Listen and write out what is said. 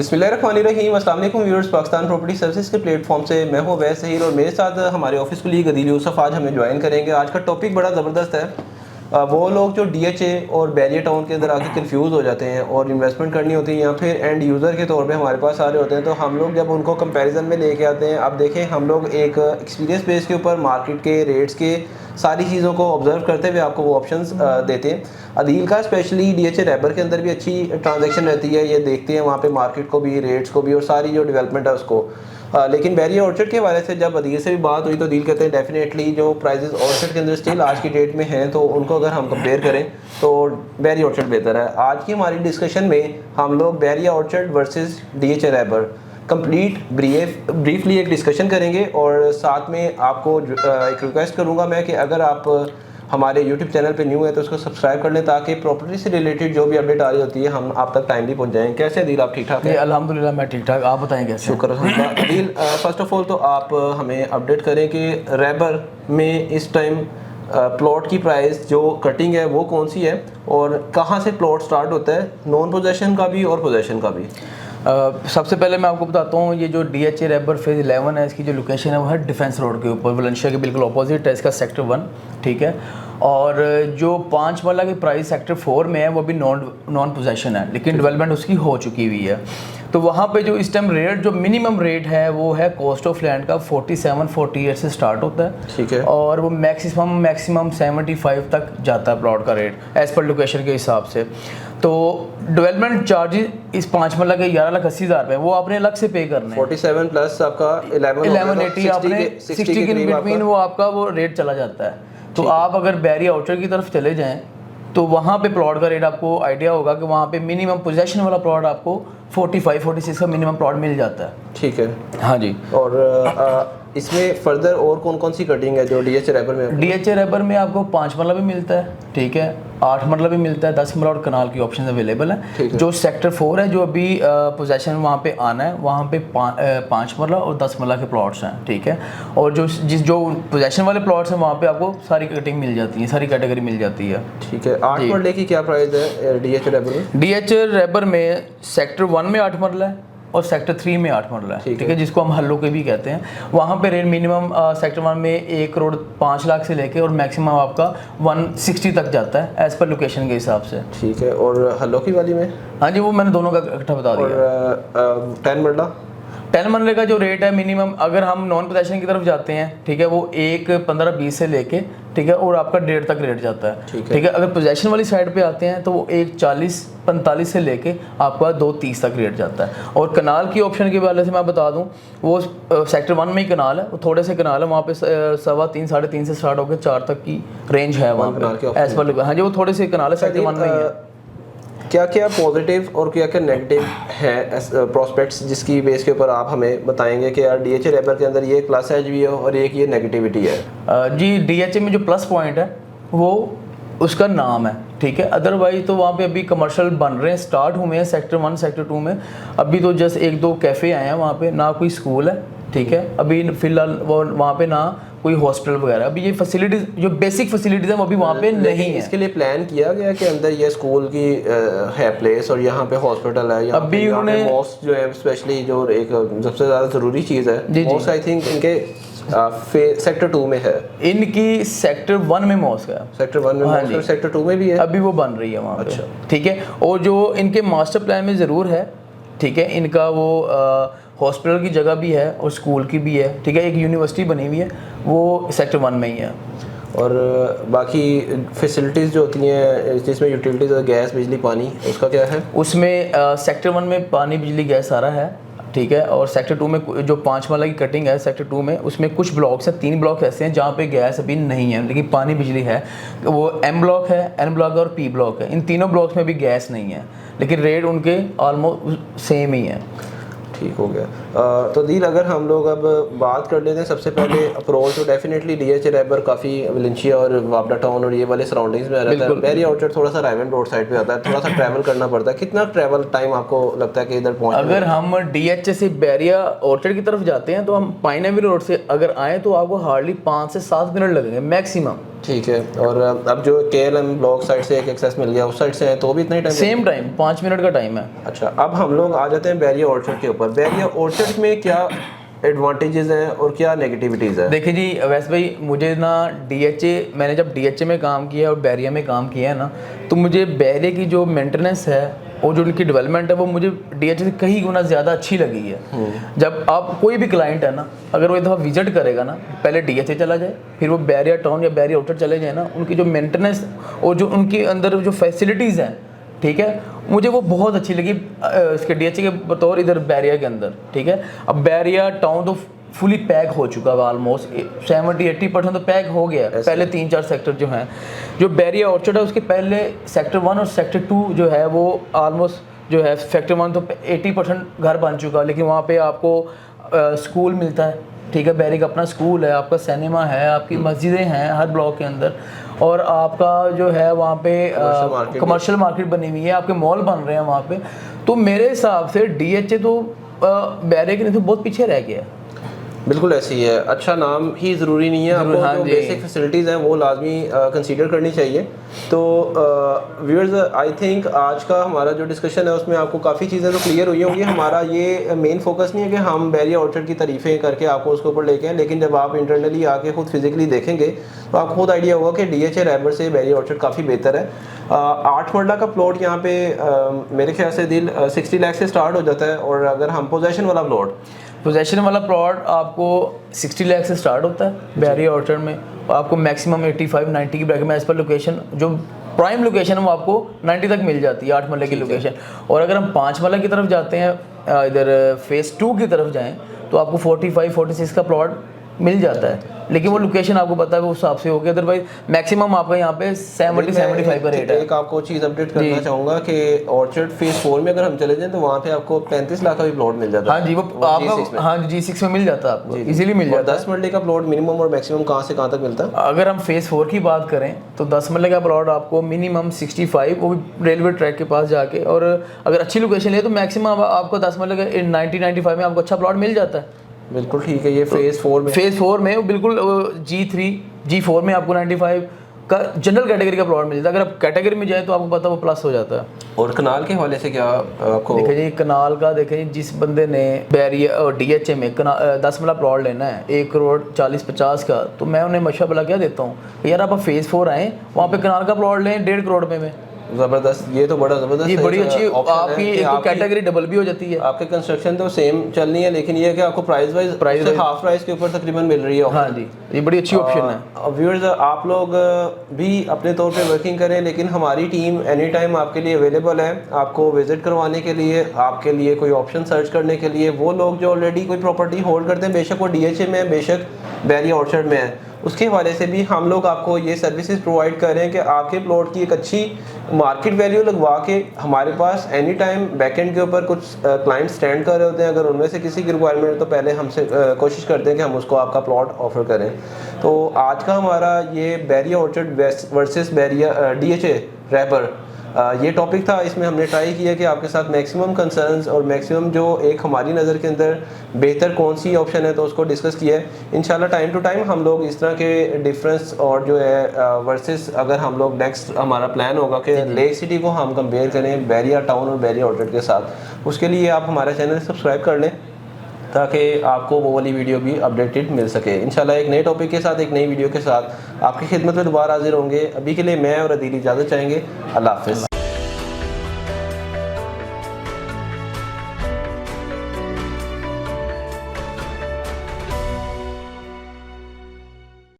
बिस्मिल्लाहिर्रहमानिर्रहीम। अस्सलाम वालेकुम व्यूअर्स, पाकिस्तान प्रॉपर्टी सर्विसेज के प्लेटफॉर्म से मैं हूं अवैस ज़हीर और मेरे साथ हमारे ऑफिस कुलीग अदील यूसुफ आज हमें ज्वाइन करेंगे। आज का टॉपिक बड़ा ज़बरदस्त है। वो लोग जो डीएचए और बैरियर टाउन के अंदर आके कंफ्यूज हो जाते हैं और इन्वेस्टमेंट करनी होती है या फिर एंड यूज़र के तौर पे हमारे पास आ रहे होते हैं, तो हम लोग जब उनको कंपैरिजन में लेके आते हैं, अब देखें हम लोग एक एक्सपीरियंस बेस के ऊपर मार्केट के रेट्स के सारी चीज़ों को ऑब्जर्व करते हुए आपको वो ऑप्शंस देते हैं। अदील का स्पेशली डीएचए रैबर के अंदर भी अच्छी ट्रांजैक्शन रहती है, ये देखते हैं वहाँ पे मार्केट को भी, रेट्स को भी और सारी जो डेवलपमेंट है उसको। लेकिन बैरियर ऑर्चर्ड के हवाले से जब अदील से भी बात हुई तो अदील कहते हैं डेफिनेटली जो प्राइजेस ऑर्चर्ड के अंदर स्टिल आज की डेट में हैं, तो उनको अगर हम कंपेयर करें तो बैरियर ऑर्चर्ड बेहतर है। आज की हमारी डिस्कशन में हम लोग बैरियर ऑर्चर्ड वर्सेस डीएचए रैबर कंप्लीट ब्रीफली एक डिस्कशन करेंगे और साथ में आपको एक रिक्वेस्ट करूंगा मैं कि अगर आप हमारे YouTube चैनल पे न्यू है तो उसको सब्सक्राइब कर लें ताकि प्रॉपर्टी से रिलेटेड जो भी अपडेट आ रही होती है हम आप तक टाइमली पहुंच जाएं। कैसे अदील, आप ठीक ठाक हैं? अल्हम्दुलिल्लाह मैं ठीक ठाक, आप बताएं कैसे? शुक्र अल्हम्दुलिल्लाह। अदील, फर्स्ट ऑफ ऑल तो आप हमें अपडेट करें कि रैबर में इस टाइम प्लॉट की प्राइस जो कटिंग है वो कौन सी है और कहाँ से प्लॉट स्टार्ट होता है, नॉन पोजेशन का भी और पोजेशन का भी। सबसे पहले मैं आपको बताता हूँ, ये जो डीएचए रैबर फेज़ 11 है, इसकी जो लोकेशन है वो है डिफेंस रोड के ऊपर, वलेंशिया के बिल्कुल ऑपोजिट है इसका सेक्टर 1, ठीक है। और जो 5 मरला की प्राइस सेक्टर 4 में है वो भी नॉन पोजेशन है, लेकिन डेवलपमेंट उसकी हो चुकी हुई है। तो वहाँ पे जो इस टाइम रेट, जो मिनिमम रेट है वो है कॉस्ट ऑफ लैंड का 47-48 से स्टार्ट होता है, ठीक है। और वो मैक्सिमम 75 तक जाता है प्लॉट का रेट एज़ पर लोकेशन के हिसाब से। तो डेवलपमेंट चार्जेस इस 5 मरला के 11,80,000 रुपये वो आपने अलग से पे करना है। 47 प्लस आपका 1180 आपने 60 के बिटवीन वो आपका वो रेट चला जाता है। तो आप अगर बैरियर आउटर की तरफ चले जाएं तो वहाँ पे प्लॉट का रेट आपको आइडिया होगा कि वहाँ पे मिनिमम पोजेशन वाला प्लॉट आपको 45-46 का मिनिमम प्लॉट मिल जाता है, ठीक है। हाँ जी। और इसमें फर्दर और कौन कौन सी कटिंग है जो डीएचए रैबर में? डीएचए रैबर में आपको 5 मरला भी मिलता है, ठीक है, 8 मरला भी मिलता है, 10 मरला और कनाल की ऑप्शन अवेलेबल है। जो सेक्टर 4 है, जो अभी पोजेशन वहाँ पे आना है, वहाँ पे 5 मरला और 10 मरला के प्लॉट्स हैं, ठीक है। और जो पोजेशन वाले प्लॉट्स हैं वहाँ पे आपको सारी कटिंग मिल जाती है, सारी कैटेगरी मिल जाती है, ठीक है। 8 मरले की क्या प्राइस है डीएचए रैबर में? डीएचए रैबर में सेक्टर 1 में 8 मरला है और सेक्टर 3 में 8 मरला है, ठीक है, जिसको हम हल्लो के भी कहते हैं। वहाँ पे रेट मिनिमम सेक्टर 1 में 1,05,00,000 से लेके और मैक्सिमम आपका 160 तक जाता है एज पर लोकेशन के हिसाब से, ठीक है। और हल्लो की वाली में? हाँ जी, वो मैंने दोनों का इकट्ठा बता दिया। और 10 मरला? 10 मरले का जो रेट है मिनिमम, अगर हम नॉन पोजेशन की तरफ जाते हैं, ठीक है, वो 1,15,20 से लेके, ठीक है, और आपका 1.5 तक रेट जाता है, ठीक है। अगर पोजेशन वाली साइड पे आते हैं तो वो 1,40-45 से लेके आपका 2,30 तक रेट जाता है। और कनाल की ऑप्शन के वाले से मैं बता दूं, वो सेक्टर 1 में ही कनाल है, वो थोड़े से कनाल है, वहाँ पे 3.25 साढ़े 3 से स्टार्ट होकर 4 तक की रेंज है वहाँ पे एज पर। हाँ जी, वो थोड़े से कनाल है, सेक्टर 1 में ही है। क्या क्या पॉजिटिव और क्या क्या नेगेटिव है प्रोस्पेक्ट्स जिसकी बेस के ऊपर आप हमें बताएंगे कि यार डीएचए रैबर के अंदर ये प्लस एज भी है और एक ये नेगेटिविटी है? जी, डीएचए में जो प्लस पॉइंट है वो उसका नाम है, ठीक है। अदरवाइज तो वहाँ पे अभी कमर्शियल बन रहे हैं, स्टार्ट हुए हैं सेक्टर 1 सेक्टर 2 में। अभी तो जस्ट 1-2 कैफ़े आए हैं वहाँ पे, ना कोई स्कूल है, ठीक है, अभी फ़िलहाल वहाँ पे ना कोई हॉस्पिटल वगैरह, अभी ये फैसिलिटीज़ जो बेसिक फैसिलिटीज़ हैं वो अभी वहाँ पे नहीं है। इसके लिए प्लान किया गया कि अंदर ये स्कूल की है प्लेस और यहाँ पे हॉस्पिटल है, यहाँ अभी उन्होंने मॉस्क जो है स्पेशली जो एक सबसे ज़्यादा ज़रूरी चीज़ है, मॉस्क आई थिंक इनके सेक्टर 2 में है। इनकी सेक्टर 1 में मॉस्क है, सेक्टर 1 में मॉस्क है, सेक्टर 2 में भी है, अभी वो बन रही है वहाँ पे, अच्छा, ठीक है। और जो इनके मास्टर प्लान में ज़रूर है, ठीक है, इनका वो हॉस्पिटल की जगह भी है और स्कूल की भी है, ठीक है, एक यूनिवर्सिटी बनी हुई है, वो सेक्टर 1 में ही है। और बाकी फैसिलिटीज़ जो होती हैं जिसमें यूटिलिटीज़, गैस, बिजली, पानी, उसका क्या है? उसमें सेक्टर 1 में पानी, बिजली, गैस सारा है, ठीक है। और सेक्टर 2 में जो 5 मरला की कटिंग है सेक्टर 2 में, उसमें कुछ ब्लॉक्स हैं, 3 ब्लॉक ऐसे हैं जहाँ पे गैस अभी नहीं है, लेकिन पानी बिजली है। वो M ब्लॉक है, N ब्लॉक है और P ब्लॉक है। इन तीनों ब्लॉक्स में भी गैस नहीं है, लेकिन रेट उनके ऑलमोस्ट सेम ही है। ठीक हो गया। तो दील, अगर हम लोग अब बात कर लेते हैं सबसे पहले अप्रोच, तो डेफिनेटली डीएचए रैबर काफ़ी वलेंशिया और वापडा टाउन और ये वाले सराउंडिंग्स में रहता है। बैरियर आउटर थोड़ा सा रायमंड रोड साइड पे आता है, थोड़ा सा ट्रैवल करना पड़ता है। कितना ट्रैवल टाइम आपको लगता है कि इधर पहुँच? अगर हम डीएचए से बैरियर ऑर्चर्ड की तरफ जाते हैं तो हम पाइन एवेन्यू रोड से अगर आए तो आपको हार्डली 5 से 7 मिनट लगेंगे मैक्सिमम, ठीक है। और अब जो KLM ब्लॉक साइड से एक एक्सेस मिल गया, उस साइड से है तो भी इतना ही टाइम? सेम टाइम, 5 मिनट का टाइम है। अच्छा, अब हम लोग आ जाते हैं बैरिया ऑर्चर्ड के ऊपर। बैरिया ऑर्चर्ड में क्या एडवांटेजेस हैं और क्या नेगेटिविटीज़ है? देखिए जी वैसे भाई, मुझे ना मैंने जब DHA में काम किया और बैरिया में काम किया है ना, तो मुझे बैरिया की जो मेंटेनेंस है और जो उनकी डेवलपमेंट है वो मुझे DHA से कई गुना ज़्यादा अच्छी लगी है। जब आप कोई भी क्लाइंट है ना, अगर वो एक दफ़ा विजिट करेगा ना, पहले DHA चला जाए, फिर वो बैरिया टाउन या बैरिया आउटर चले जाए ना, उनकी जो मेंटेनेंस और जो उनके अंदर जो फैसिलिटीज़ हैं, ठीक है, मुझे वो बहुत अच्छी लगी इसके DHA के बतौर इधर बैरिया के अंदर। ठीक है, अब बैरिया टाउन तो फुली पैक हो चुका है, ऑलमोस्ट 70-80% तो पैक हो गया है। पहले 3-4 सेक्टर जो हैं, जो बैरिया ऑर्चर्ड है उसके पहले सेक्टर 1 और सेक्टर 2 जो है वो ऑलमोस्ट जो है, सेक्टर 1 तो 80% घर बन चुका है, लेकिन वहाँ पे आपको स्कूल मिलता है। ठीक है, बैरिया का अपना स्कूल है, आपका सिनेमा है, आपकी मस्जिदें हैं हर ब्लॉक के अंदर, और आपका जो है वहाँ पे कमर्शियल मार्केट बनी हुई है, आपके मॉल बन रहे हैं वहाँ पे। तो मेरे हिसाब से DHA तो बैरिया के लिए तो बहुत पीछे रह गया है। बिल्कुल ऐसी ही है। अच्छा नाम ही ज़रूरी नहीं है, आपको जो बेसिक फैसिलिटीज़ हैं वो लाजमी कंसीडर करनी चाहिए। तो व्यूअर्स, आई थिंक आज का हमारा जो डिस्कशन है उसमें आपको काफ़ी चीज़ें तो क्लियर हुई होंगी। हमारा ये मेन फोकस नहीं है कि हम बैरिया ऑर्चर्ड की तारीफ़ें करके आपको उसके ऊपर लेके आएँ, लेकिन जब आप इंटरनली आके खुद फिजिकली देखेंगे तो आपको खुद आइडिया होगा कि DHA रैबर से बैरिया ऑर्चर्ड काफ़ी बेहतर है। 8 मरला का प्लॉट यहाँ पे मेरे ख्याल से 60 लाख से स्टार्ट हो जाता है, और अगर हम पोजेशन वाला प्लॉट आपको 60 लाख से स्टार्ट होता है बैरिया ऑर्चर्ड में, आपको मैक्सिमम 85-90 की ब्रैकेट में एज पर लोकेशन, जो प्राइम लोकेशन है वो आपको 90 तक मिल जाती है 8 मरले की लोकेशन। और अगर हम 5 मरला की तरफ जाते हैं, इधर फेज़ 2 की तरफ जाएँ, तो आपको 45-46 का प्लॉट मिल जाता है, लेकिन वो लोकेशन आपको पता है वो हिसाब से होगी। अदरवाइज मैक्सिमम आपका यहाँ पे 70-75 का रेट है। एक आपको चीज़ अपडेट करना चाहूँगा कि ऑर्चर्ड फेज 4 में अगर हम चले जाएं तो वहाँ पे आपको 35 लाख का भी प्लॉट मिल जाता है। हाँ जी, वो आपका हाँ G6 में मिल जाता है, आपको इजीली मिल जाता है। 10 मरले का प्लॉट मिनिमम और मैक्सिमम कहाँ से कहाँ तक मिलता है? अगर हम फेज 4 की बात करें तो 10 मरले का प्लॉट आपको मिनिमम 65, वो भी रेलवे ट्रैक के पास जाके, और अगर अच्छी लोकेशन ले तो मैक्सिमम आपको 10 मरले का 90-95 में आपको अच्छा प्लॉट मिल जाता है। बिल्कुल ठीक है। ये फेज़ 4 में बिल्कुल G4 में आपको 95 का जनरल कैटेगरी का प्लॉट मिलता है। अगर आप कैटेगरी में जाए तो आपको पता वो प्लस हो जाता है। और कनाल के हवाले से क्या आपको देखिए जी, कनाल का देखें, जिस बंदे ने बैरिया और DHA में 10 मरला प्लॉट लेना है 1 करोड़ 40-50 का, तो मैं उन्हें मशवरा क्या देता हूँ, यार आप फेज़ 4 आएँ, वहाँ पे कनाल का प्लॉट लें 1.5 करोड़ में। ज़बरदस्त, ये तो बड़ा ज़बरदस्त, ये बड़ी अच्छी आपकी एक तो कैटेगरी डबल भी हो जाती है। आपके कंस्ट्रक्शन तो सेम चल रही है, लेकिन ये है कि आपको प्राइस वाइज हाफ प्राइस के ऊपर तकरीबन मिल रही है। हाँ जी, ये बड़ी अच्छी ऑप्शन है। व्यूअर्स, आप लोग भी अपने तौर पे वर्किंग करें, लेकिन हमारी टीम एनी टाइम आपके लिए अवेलेबल है, आपको विजिट करवाने के लिए, आपके लिए कोई ऑप्शन सर्च करने के लिए। वो लोग जो ऑलरेडी कोई प्रॉपर्टी होल्ड करते हैं, बेशक वो DHA में है, बेशक बैरिया ऑर्चर्ड में है, उसके हवाले से भी हम लोग आपको ये सर्विसेज प्रोवाइड कर रहे हैं कि आपके प्लॉट की एक अच्छी मार्केट वैल्यू लगवा के हमारे पास एनी टाइम बैकएंड के ऊपर कुछ क्लाइंट स्टैंड कर रहे होते हैं। अगर उनमें से किसी की रिक्वायरमेंट है तो पहले हमसे कोशिश करते हैं कि हम उसको आपका प्लॉट ऑफर करें। तो आज का हमारा ये Bahria Orchard versus Bahria DHA rapper ये टॉपिक था। इसमें हमने ट्राई किया कि आपके साथ मैक्सिमम कंसर्न्स और मैक्सिमम जो एक हमारी नज़र के अंदर बेहतर कौन सी ऑप्शन है तो उसको डिस्कस किया है। इंशाल्लाह टाइम टू टाइम हम लोग इस तरह के डिफरेंस और जो है वर्सेस, अगर हम लोग नेक्स्ट हमारा प्लान होगा कि लेक सिटी को हम कंपेयर करें बैरिया टाउन और बैरिया ऑर्चर्ड के साथ, उसके लिए आप हमारा चैनल सब्सक्राइब कर लें ताकि आपको वो वाली वीडियो भी अपडेटेड मिल सके। इंशाल्लाह एक नए टॉपिक के साथ, एक नई वीडियो के साथ आपकी खिदमत में दोबारा हाजिर होंगे। अभी के लिए मैं और अदील इजाज़त चाहेंगे। अल्लाह हाफ़िज़।